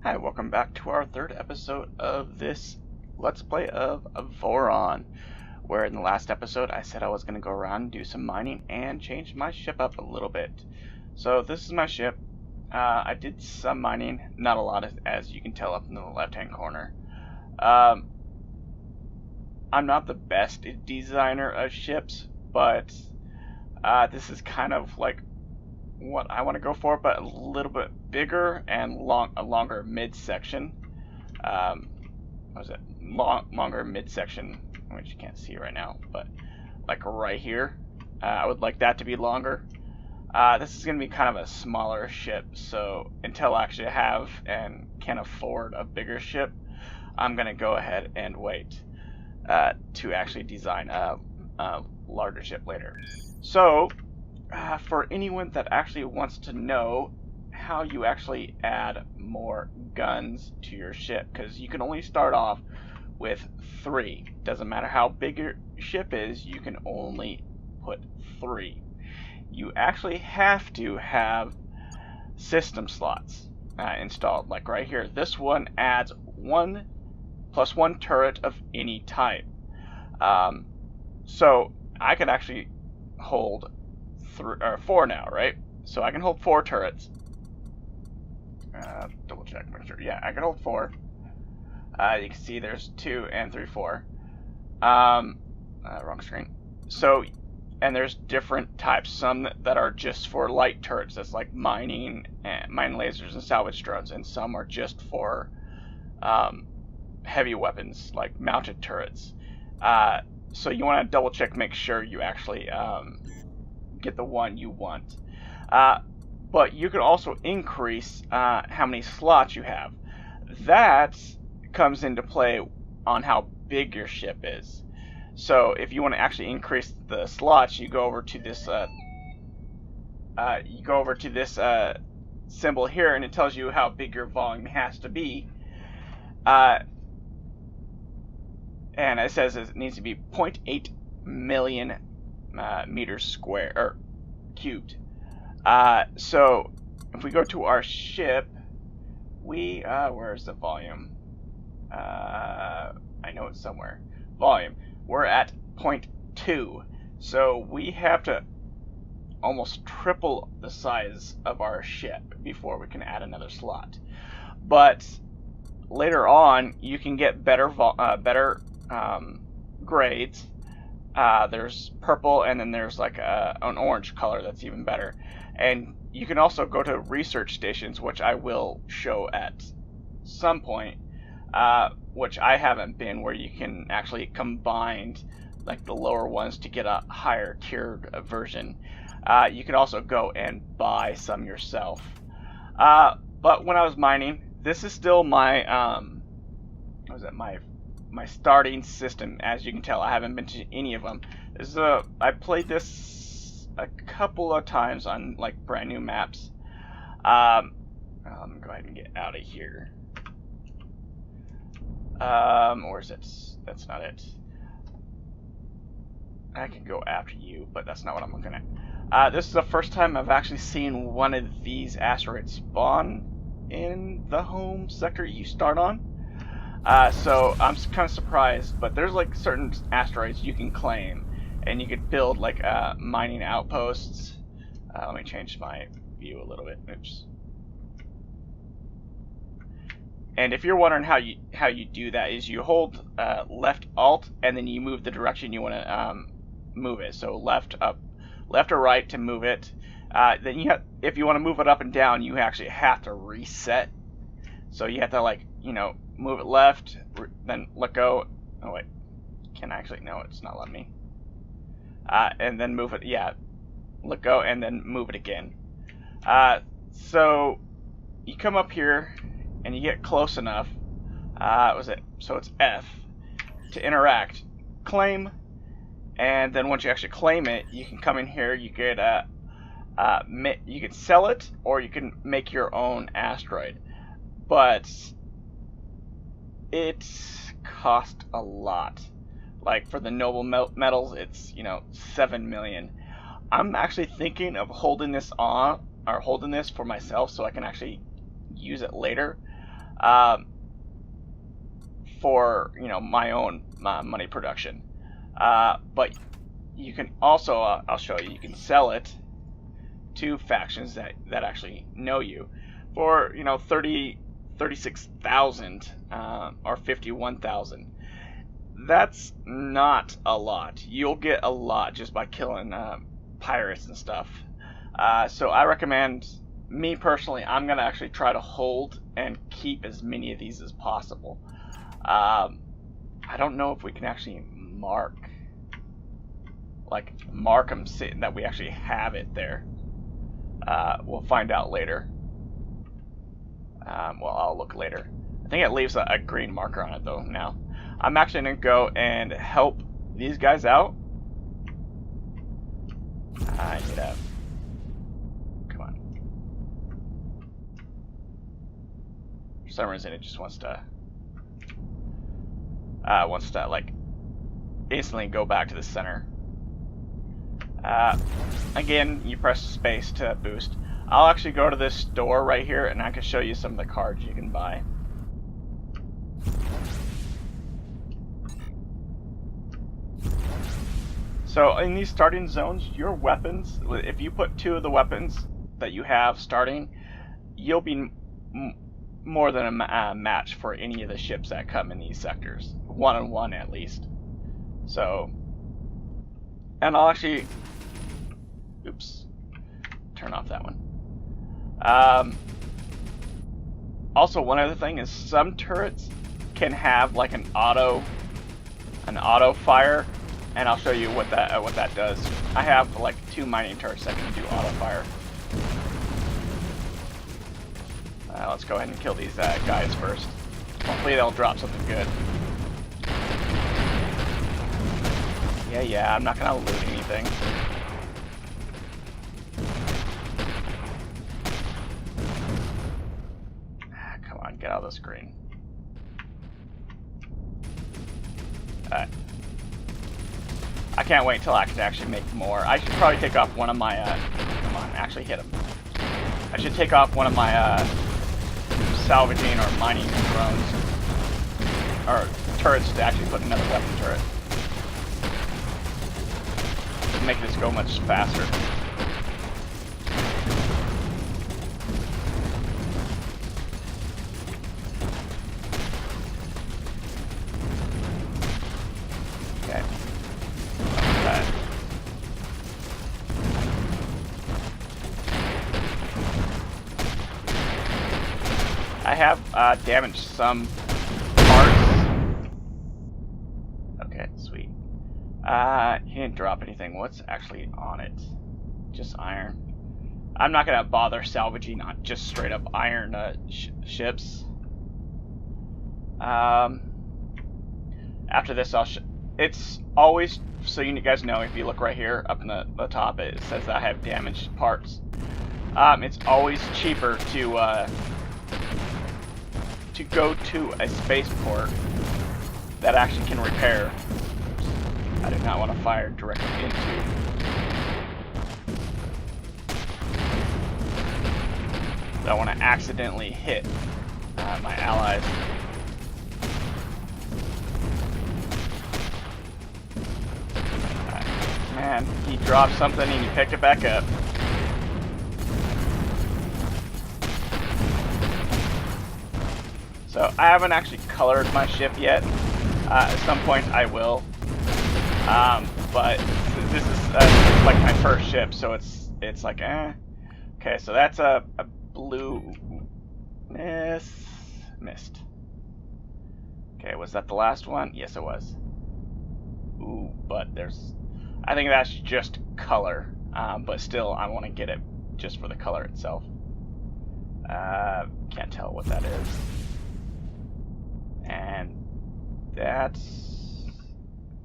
Hi, welcome back to our third episode of this Let's Play of Avorion, where in the last episode I said I was going to go around and do some mining and change my ship up a little bit. So this is my ship. I did some mining, not a lot as you can tell up in the left hand corner. I'm not the best designer of ships, but this is kind of like what I want to go for, but a little bit bigger and a longer midsection. What is it? Longer midsection, which you can't see right now, but like right here. I would like that to be longer. This is going to be kind of a smaller ship, so until I actually have and can afford a bigger ship, I'm going to go ahead and wait to actually design a larger ship later. So, for anyone that actually wants to know how you actually add more guns to your ship, because you can only start off with 3. Doesn't matter how big your ship is, you can only put 3. You actually have to have system slots installed. Like right here, this one adds 1 + 1 turret of any type. So I could actually hold 4 now, right? So I can hold 4 turrets. Double check, make sure. Yeah, I can hold 4. You can see there's 2 and 3, 4. Wrong screen. So, and there's different types. Some that are just for light turrets, that's like mining lasers and salvage drones, and some are just for heavy weapons like mounted turrets. So you want to double check, make sure you actually get the one you want. But you can also increase how many slots you have. That comes into play on how big your ship is. So if you want to actually increase the slots, you go over to this symbol here, and it tells you how big your volume has to be. And it says it needs to be 0.8 million meters square or cubed. So if we go to our ship, where's the volume? I know it's somewhere. Volume. We're at 0.2. So we have to almost triple the size of our ship before we can add another slot. But later on, you can get better grades. There's purple, and then there's like an orange color that's even better. And you can also go to research stations, which I will show at some point, which I haven't been, where you can actually combine like the lower ones to get a higher tiered version. You can also go and buy some yourself. But when I was mining, this is still my my starting system. As you can tell, I haven't been to any of them. I played this a couple of times on like brand new maps. Let me go ahead and get out of here. Or is it? That's not it. I can go after you, but that's not what I'm looking at. This is the first time I've actually seen one of these asteroids spawn in the home sector you start on. So I'm kind of surprised, but there's like certain asteroids you can claim, and you could build like mining outposts. Let me change my view a little bit. Oops. And if you're wondering how you do that, is you hold left Alt, and then you move the direction you want to move it. So left or right to move it. Then if you want to move it up and down, you actually have to reset. So you have to move it left, then let go. Oh wait, can I actually? No, it's not letting me. And then move it. Yeah, let go and then move it again. So you come up here and you get close enough. So it's F to interact, claim, and then once you actually claim it, you can come in here. You could you can sell it, or you can make your own asteroid, but it costs a lot. Like for the noble metals, it's 7 million. I'm actually thinking of holding this for myself so I can actually use it later. for my own money production. But you can also, I'll show you, you can sell it to factions that actually know you for 36,000 or 51,000. That's not a lot. You'll get a lot just by killing pirates and stuff. So I recommend, me personally, I'm gonna actually try to hold and keep as many of these as possible. I don't know if we can actually mark them, that we actually have it there. We'll find out later. Well, I'll look later. I think it leaves a green marker on it though now. I'm actually going to go and help these guys out. I need a... Come on. For some reason it just wants to like instantly go back to the center. Again, you press space to boost. I'll actually go to this store right here and I can show you some of the cards you can buy. So in these starting zones, your weapons, if you put 2 of the weapons that you have starting, you'll be more than a match for any of the ships that come in these sectors. 1-on-1 at least. So, and I'll actually, oops, turn off that one. Also, one other thing is some turrets can have like an auto fire, and I'll show you what that does. I have like 2 mining turrets that can do auto fire. Let's go ahead and kill these guys first. Hopefully they'll drop something good. Yeah, I'm not gonna loot anything. Come on, get out of the screen. Alright. I can't wait until I can actually make more. I should probably take off one of my, come on, actually hit him. I should take off one of my, salvaging or mining drones. Or turrets to actually put another weapon turret. To make this go much faster. I have damaged some parts. Okay, sweet. He didn't drop anything. What's actually on it? Just iron. I'm not gonna bother salvaging on just straight up iron ships. After this, it's always, so you guys know, if you look right here up in the top, it says that I have damaged parts. It's always cheaper to go to a spaceport that actually can repair. Oops. I do not want to fire directly into. I don't want to accidentally hit my allies. Man, he dropped something and he picked it back up. So I haven't actually colored my ship yet. At some point I will. But this is like my first ship, so it's like Okay, so that's a blue mist. Okay, was that the last one? Yes, it was. Ooh, but I think that's just color. But still, I want to get it just for the color itself. Can't tell what that is. And that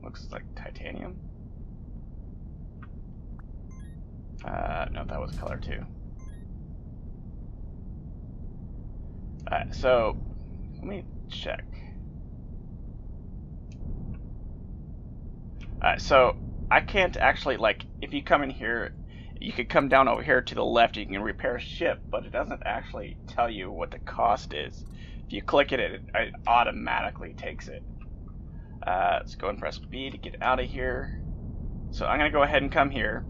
looks like titanium. No, that was color too. Alright, so let me check. Alright, so I can't actually, like, if you come in here, you could come down over here to the left, you can repair a ship, but it doesn't actually tell you what the cost is If you click it, it automatically takes it. Let's go and press B to get out of here. So I'm going to go ahead and come here.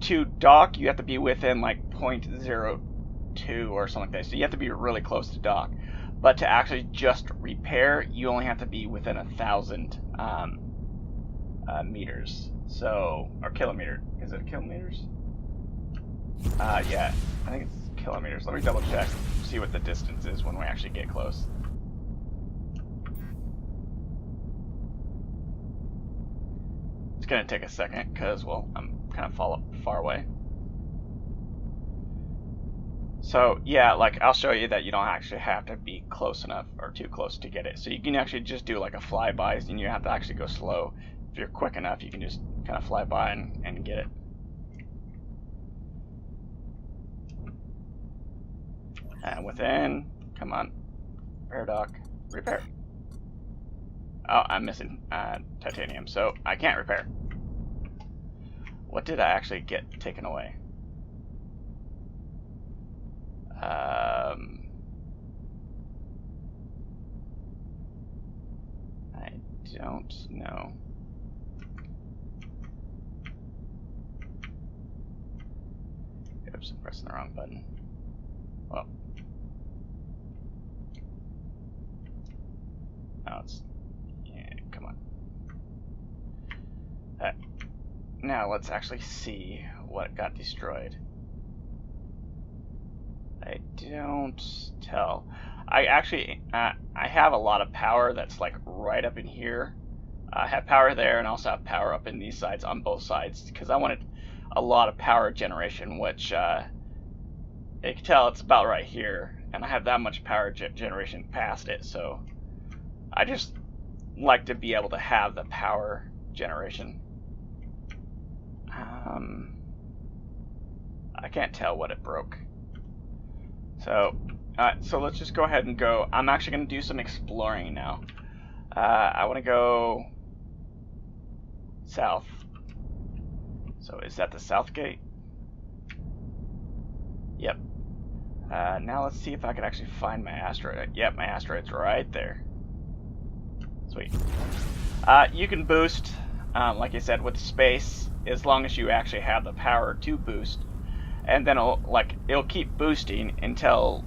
To dock, you have to be within like 0.02 or something like that. So you have to be really close to dock. But to actually just repair, you only have to be within 1,000 meters. So, or kilometer. Is it kilometers? Yeah, I think it's kilometers. Let me double check, see what the distance is when we actually get close. It's gonna take a second because, well, I'm kind of far away. So yeah, like I'll show you that you don't actually have to be close enough or too close to get it. So you can actually just do like a flyby, and you have to actually go slow. If you're quick enough, you can just kind of fly by and get it. And within, come on, repair dock, repair. Oh, I'm missing titanium, so I can't repair. What did I actually get taken away? I don't know. Oops, I'm pressing the wrong button. Well. Now it's, yeah, come on. Now let's actually see what got destroyed. I don't tell. I actually, I have a lot of power that's like right up in here. I have power there and also have power up in these sides on both sides because I wanted a lot of power generation, which you can tell it's about right here, and I have that much power generation past it, so I just like to be able to have the power generation. I can't tell what it broke. So let's just go ahead and go. I'm actually going to do some exploring now. I want to go south. So is that the south gate? Yep. Now let's see if I can actually find my asteroid. Yep, my asteroid's right there. Sweet. You can boost, like I said, with space, as long as you actually have the power to boost. And then it'll keep boosting until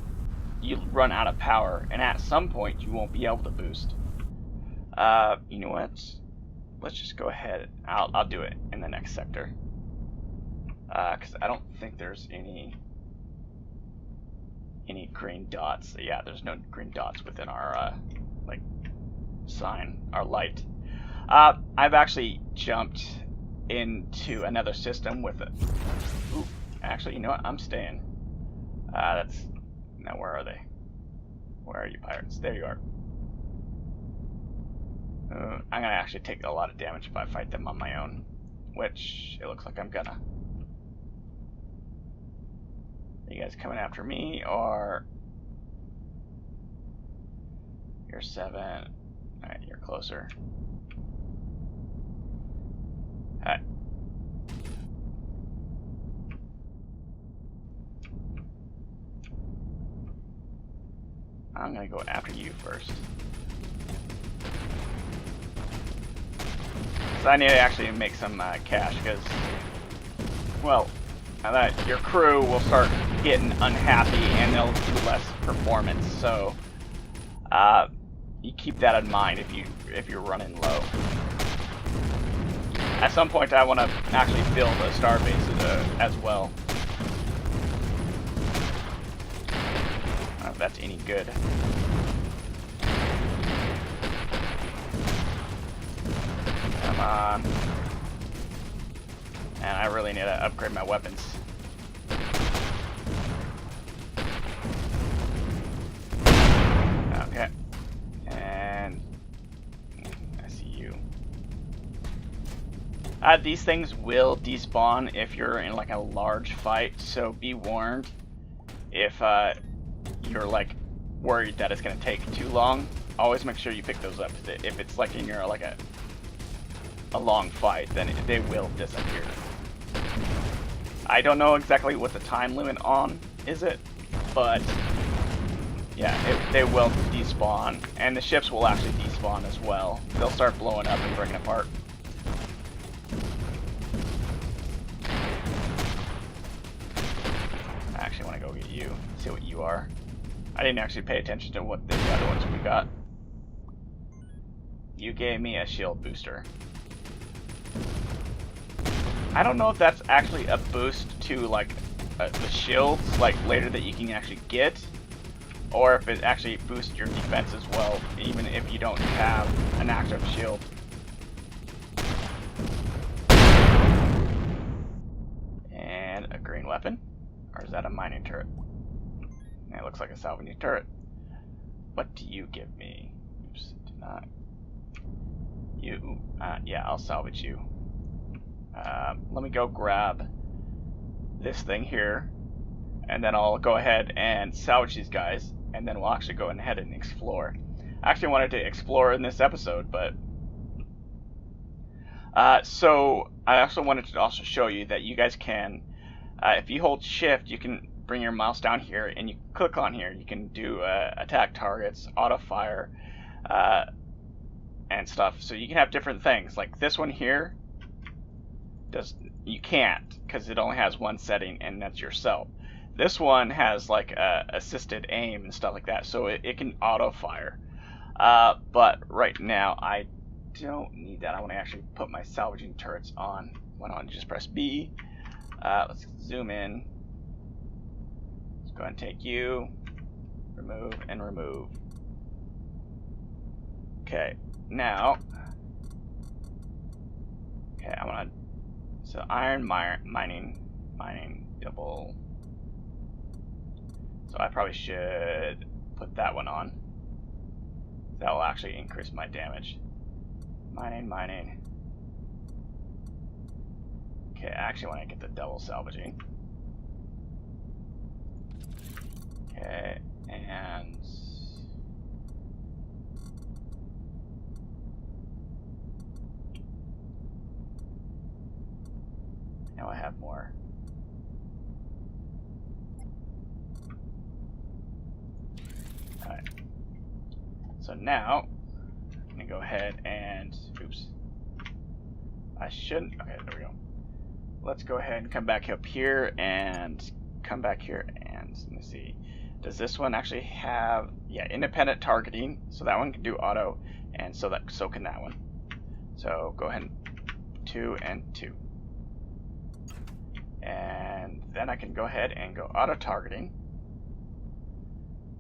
you run out of power. And at some point, you won't be able to boost. You know what? Let's just go ahead. I'll do it in the next sector. Because I don't think there's any green dots. Yeah, there's no green dots within our like sign, our light. I've actually jumped into another system with it. Ooh, actually, you know what? I'm staying. That's now. Where are they? Where are you, pirates? There you are. I'm gonna actually take a lot of damage if I fight them on my own, which it looks like I'm gonna. Are you guys coming after me, or you're 7? Alright, you're closer. Alright. I'm gonna go after you first. So I need to actually make some cash, because, well, your crew will start getting unhappy and they'll do less performance. So you keep that in mind if you're running low. At some point, I want to actually build a star base as well. I don't know if that's any good. Come on. And I really need to upgrade my weapons. Okay. And I see you. These things will despawn if you're in like a large fight, so be warned if you're like worried that it's gonna take too long. Always make sure you pick those up. If it's like in your like a long fight, then they will disappear. I don't know exactly what the time limit on is it, but Yeah, they will despawn, and the ships will actually despawn as well. They'll start blowing up and breaking apart. I actually want to go get you, see what you are. I didn't actually pay attention to what the other ones we got. You gave me a shield booster. I don't know if that's actually a boost to like the shields, like later that you can actually get, or if it actually boosts your defense as well, even if you don't have an active shield. And a green weapon, or is that a mining turret? It looks like a salvaging turret. What do you give me? Oops, did not. You, yeah, I'll salvage you. Let me go grab this thing here, and then I'll go ahead and salvage these guys, and then we'll actually go ahead and explore. I actually wanted to explore in this episode, but so I also wanted to also show you that you guys can, if you hold shift, you can bring your mouse down here, and you click on here, you can do attack targets, auto fire, and stuff. So you can have different things. Like this one here, you can't, because it only has one setting, and that's yourself. This one has like assisted aim and stuff like that, so it can auto fire. But right now I don't need that. I want to actually put my salvaging turrets on. Why don't I just press B? Let's zoom in. Let's go ahead and take you, remove, and remove. Okay, now, okay, I want to, so iron mining double. So I probably should put that one on. That will actually increase my damage. Mining. Okay, I actually want to get the double salvaging. Okay, and now I have more. Alright. So now I'm gonna go ahead and oops. I shouldn't. Okay, there we go. Let's go ahead and come back up here and come back here and let me see. Does this one actually have, yeah, independent targeting? So that one can do auto, and so can that one. So go ahead and 2 and 2. And then I can go ahead and go auto targeting.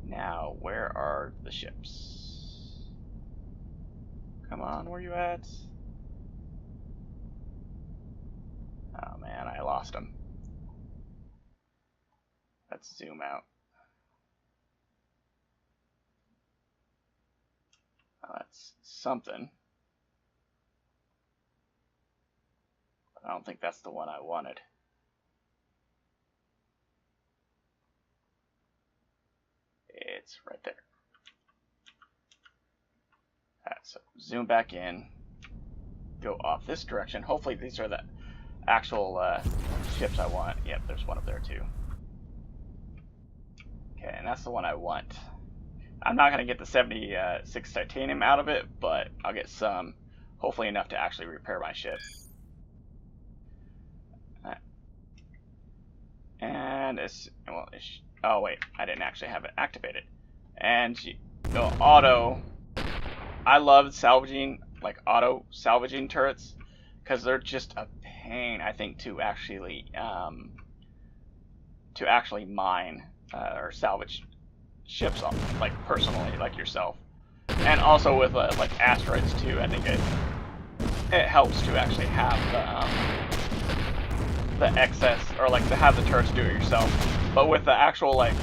Now, where are the ships? Come on, where you at? Oh man, I lost them. Let's zoom out. Oh, that's something. But I don't think that's the one I wanted. It's right there. So zoom back in. Go off this direction. Hopefully these are the actual ships I want. Yep, there's one up there too. Okay, and that's the one I want. I'm not going to get the 76 titanium out of it, but I'll get some. Hopefully enough to actually repair my ship. And oh wait, I didn't actually have it activated. And go auto. I love salvaging, like auto salvaging turrets, because they're just a pain, I think, to actually mine or salvage ships off, like personally, like yourself, and also with like asteroids too. I think it helps to actually have the excess, or like to have the turrets do it yourself. But with the actual like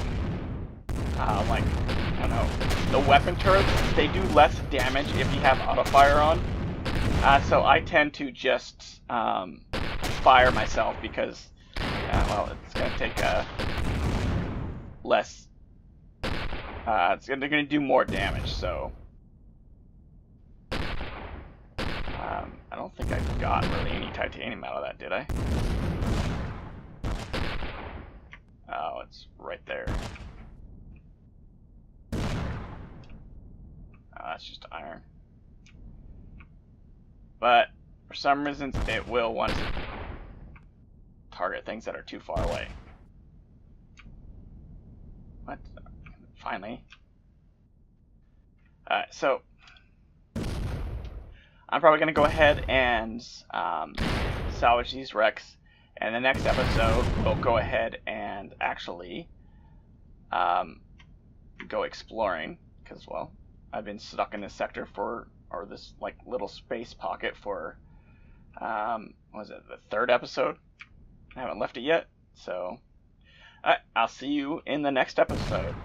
I don't know, the weapon turrets, they do less damage if you have auto fire on. So I tend to just fire myself because well, it's gonna take less. They're gonna do more damage. So I don't think I got really any titanium out of that, did I? Oh, it's right there. it's just iron. But for some reasons, it will want to target things that are too far away. What? Finally. Alright, so I'm probably going to go ahead and salvage these wrecks. And the next episode, we'll go ahead and actually go exploring. Because, well, I've been stuck in this sector for, or this like little space pocket for, what was it, the third episode? I haven't left it yet. So, alright, I'll see you in the next episode.